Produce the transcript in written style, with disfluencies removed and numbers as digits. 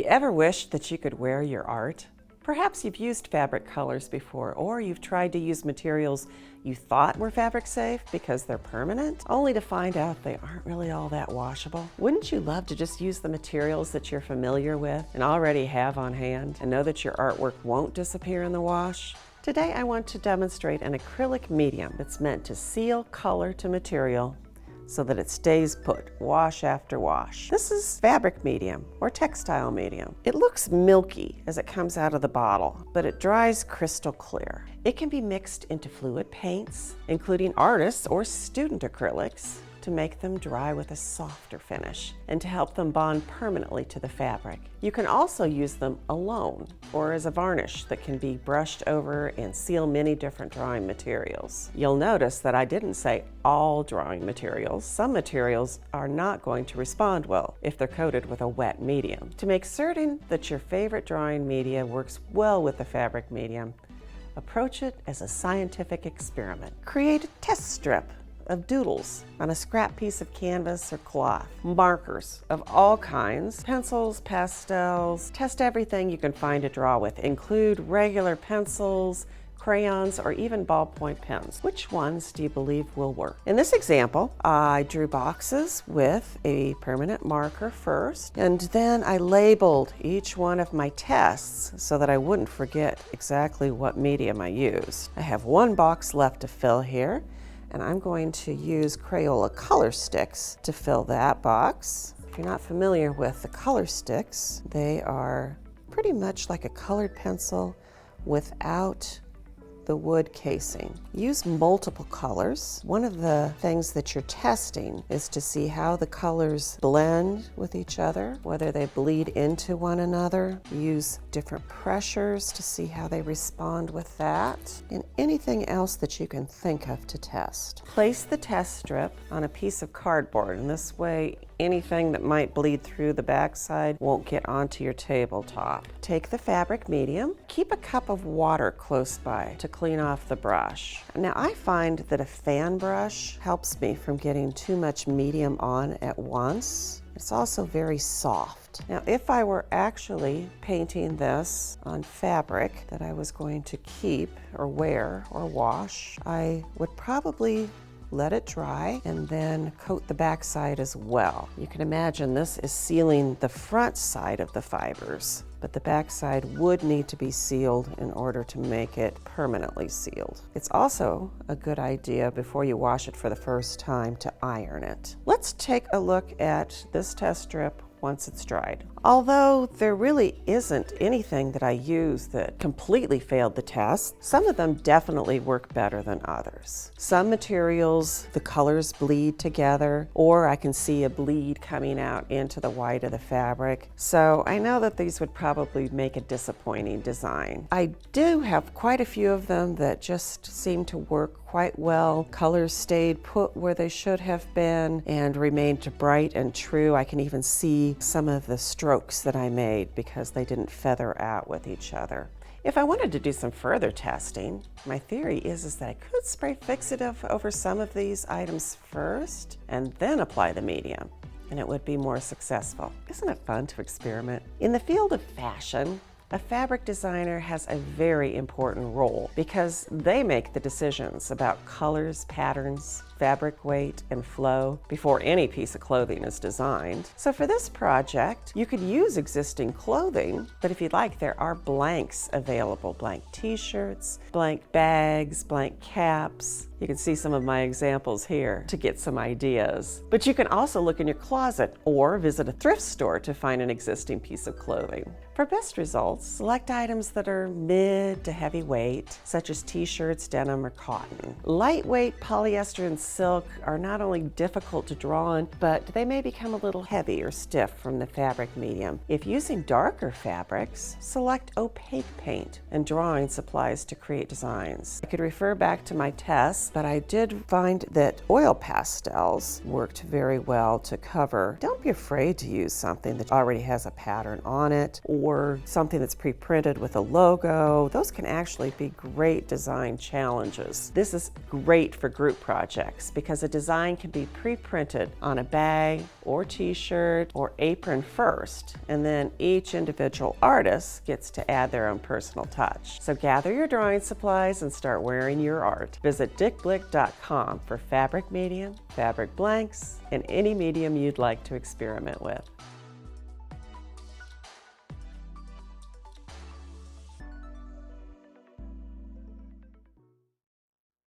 Ever wished that you could wear your art? Perhaps you've used fabric colors before, or you've tried to use materials you thought were fabric safe because they're permanent, only to find out they aren't really all that washable. Wouldn't you love to just use the materials that you're familiar with and already have on hand and know that your artwork won't disappear in the wash? Today I want to demonstrate an acrylic medium that's meant to seal color to material so that it stays put, wash after wash. This is fabric medium or textile medium. It looks milky as it comes out of the bottle, but it dries crystal clear. It can be mixed into fluid paints, including artists or student acrylics, to make them dry with a softer finish and to help them bond permanently to the fabric. You can also use them alone or as a varnish that can be brushed over and seal many different drawing materials. You'll notice that I didn't say all drawing materials. Some materials are not going to respond well if they're coated with a wet medium. To make certain that your favorite drawing media works well with the fabric medium, approach it as a scientific experiment. Create a test strip of doodles on a scrap piece of canvas or cloth. Markers of all kinds, pencils, pastels, test everything you can find to draw with. Include regular pencils, crayons, or even ballpoint pens. Which ones do you believe will work? In this example, I drew boxes with a permanent marker first, and then I labeled each one of my tests so that I wouldn't forget exactly what medium I used. I have one box left to fill here, and I'm going to use Crayola color sticks to fill that box. If you're not familiar with the color sticks, they are pretty much like a colored pencil without the wood casing. Use multiple colors. One of the things that you're testing is to see how the colors blend with each other, whether they bleed into one another. Use different pressures to see how they respond with that, and anything else that you can think of to test. Place the test strip on a piece of cardboard, and this way anything that might bleed through the backside won't get onto your tabletop. Take the fabric medium. Keep a cup of water close by to clean off the brush. Now I find that a fan brush helps me from getting too much medium on at once. It's also very soft. Now if I were actually painting this on fabric that I was going to keep or wear or wash, I would probably let it dry and then coat the back side as well. You can imagine this is sealing the front side of the fibers, but the back side would need to be sealed in order to make it permanently sealed. It's also a good idea before you wash it for the first time to iron it. Let's take a look at this test strip once it's dried. Although there really isn't anything that I use that completely failed the test, some of them definitely work better than others. Some materials, the colors bleed together, or I can see a bleed coming out into the white of the fabric. So I know that these would probably make a disappointing design. I do have quite a few of them that just seem to work quite well. Colors stayed put where they should have been and remained bright and true. I can even see some of the strokes that I made because they didn't feather out with each other. If I wanted to do some further testing, my theory is that I could spray fixative over some of these items first and then apply the medium, and it would be more successful. Isn't it fun to experiment? In the field of fashion, a fabric designer has a very important role because they make the decisions about colors, patterns, fabric weight, and flow before any piece of clothing is designed. So for this project, you could use existing clothing, but if you'd like, there are blanks available. Blank t-shirts, blank bags, blank caps. You can see some of my examples here to get some ideas. But you can also look in your closet or visit a thrift store to find an existing piece of clothing. For best results, select items that are mid to heavy weight, such as t-shirts, denim, or cotton. Lightweight polyester and silk are not only difficult to draw on, but they may become a little heavy or stiff from the fabric medium. If using darker fabrics, select opaque paint and drawing supplies to create designs. I could refer back to my tests this, but I did find that oil pastels worked very well to cover. Don't be afraid to use something that already has a pattern on it or something that's pre-printed with a logo. Those can actually be great design challenges. This is great for group projects because a design can be pre-printed on a bag or t-shirt or apron first, and then each individual artist gets to add their own personal touch. So gather your drawing supplies and start wearing your art. Visit dickblick.com for fabric medium, fabric blanks, and any medium you'd like to experiment with.